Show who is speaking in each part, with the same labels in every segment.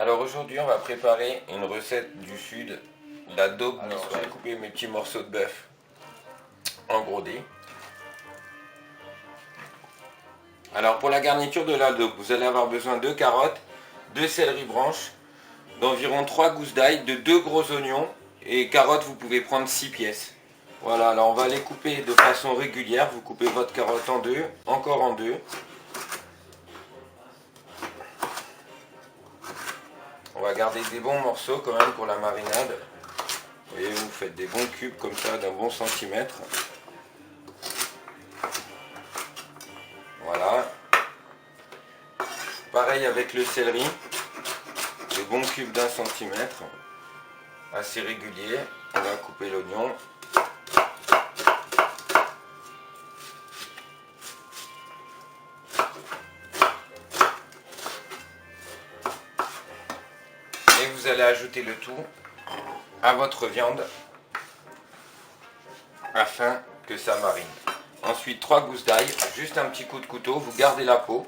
Speaker 1: Alors aujourd'hui on va préparer une recette du sud, la daube niçoise. Je vais couper mes petits morceaux de bœuf en gros dés. Alors pour la garniture de la daube, vous allez avoir besoin de carottes, de céleri branche, d'environ 3 gousses d'ail, de 2 gros oignons et carottes vous pouvez prendre 6 pièces. Voilà, alors on va les couper de façon régulière, vous coupez votre carotte en deux, encore en deux. On va garder des bons morceaux quand même pour la marinade. Vous voyez, vous faites des bons cubes comme ça d'un bon centimètre. Voilà. Pareil avec le céleri. Des bons cubes d'un centimètre. Assez réguliers. On va couper l'oignon. Et vous allez ajouter le tout à votre viande afin que ça marine. Ensuite 3 gousses d'ail, juste un petit coup de couteau, vous gardez la peau.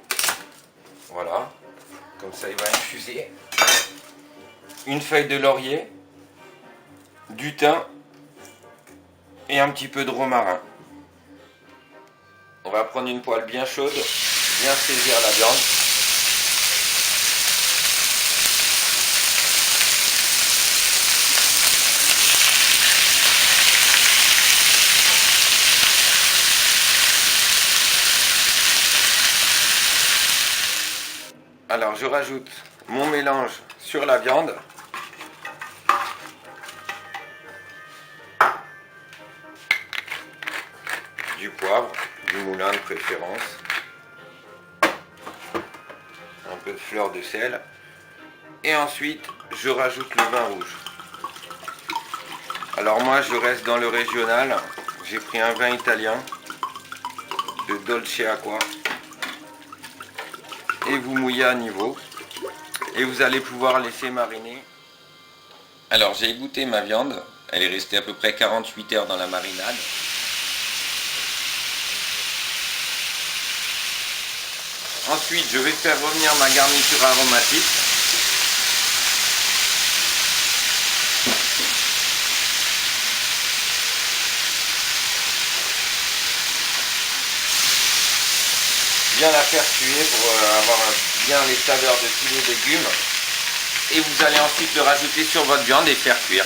Speaker 1: Voilà, comme ça il va infuser. Une feuille de laurier, du thym et un petit peu de romarin. On va prendre une poêle bien chaude, bien saisir la viande. Alors je rajoute mon mélange sur la viande. Du poivre, du moulin de préférence. Un peu de fleur de sel. Et ensuite je rajoute le vin rouge. Alors moi je reste dans le régional. J'ai pris un vin italien de Dolce Acqua. Et vous mouillez à niveau et vous allez pouvoir laisser mariner. Alors j'ai égoutter ma viande, elle est restée à peu près 48 heures dans la marinade. Ensuite je vais faire revenir ma garniture aromatique. Bien la faire cuire pour avoir bien les saveurs de tous les légumes. Et vous allez ensuite le rajouter sur votre viande et faire cuire.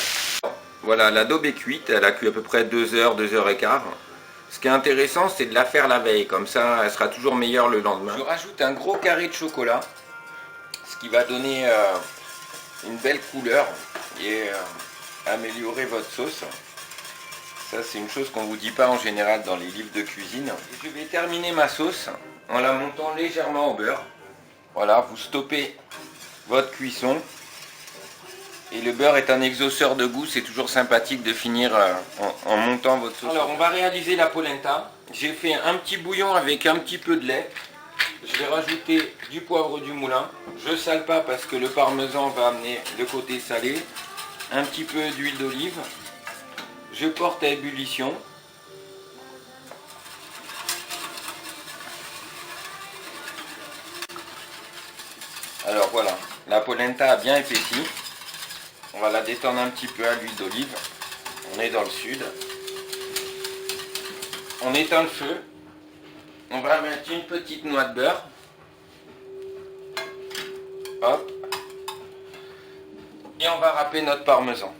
Speaker 1: Voilà, la daube est cuite, elle a cuit à peu près 2 heures, 2 heures et quart. Ce qui est intéressant, c'est de la faire la veille, comme ça elle sera toujours meilleure le lendemain. Je rajoute un gros carré de chocolat, ce qui va donner une belle couleur et améliorer votre sauce. Ça c'est une chose qu'on ne vous dit pas en général dans les livres de cuisine. Et je vais terminer ma sauce en la montant légèrement au beurre. Voilà, vous stoppez votre cuisson. Et le beurre est un exauceur de goût, c'est toujours sympathique de finir en montant votre sauce. Alors on va réaliser la polenta. J'ai fait un petit bouillon avec un petit peu de lait. Je vais rajouter du poivre du moulin. Je ne sale pas parce que le parmesan va amener le côté salé. Un petit peu d'huile d'olive. Je porte à ébullition. Alors voilà, la polenta a bien épaissi. On va la détendre un petit peu à l'huile d'olive. On est dans le sud. On éteint le feu. On va mettre une petite noix de beurre. Hop. Et on va râper notre parmesan.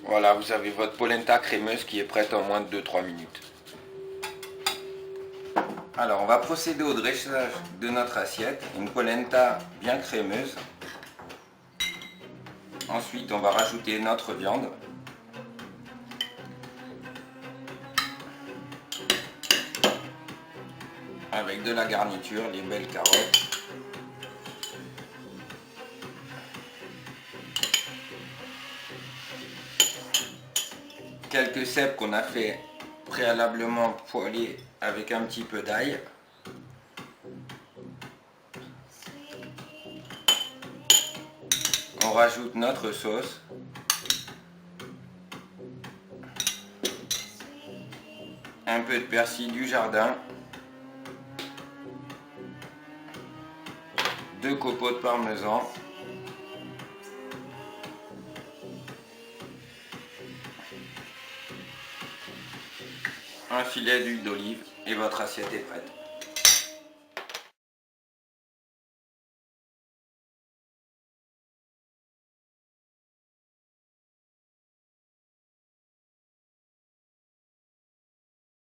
Speaker 1: Voilà, vous avez votre polenta crémeuse qui est prête en moins de 2-3 minutes. Alors, on va procéder au dressage de notre assiette. Une polenta bien crémeuse. Ensuite, on va rajouter notre viande. Avec de la garniture, les belles carottes. Quelques cèpes qu'on a fait préalablement poêler avec un petit peu d'ail. On rajoute notre sauce. Un peu de persil du jardin. 2 copeaux de parmesan. Un filet d'huile d'olive et votre assiette est prête.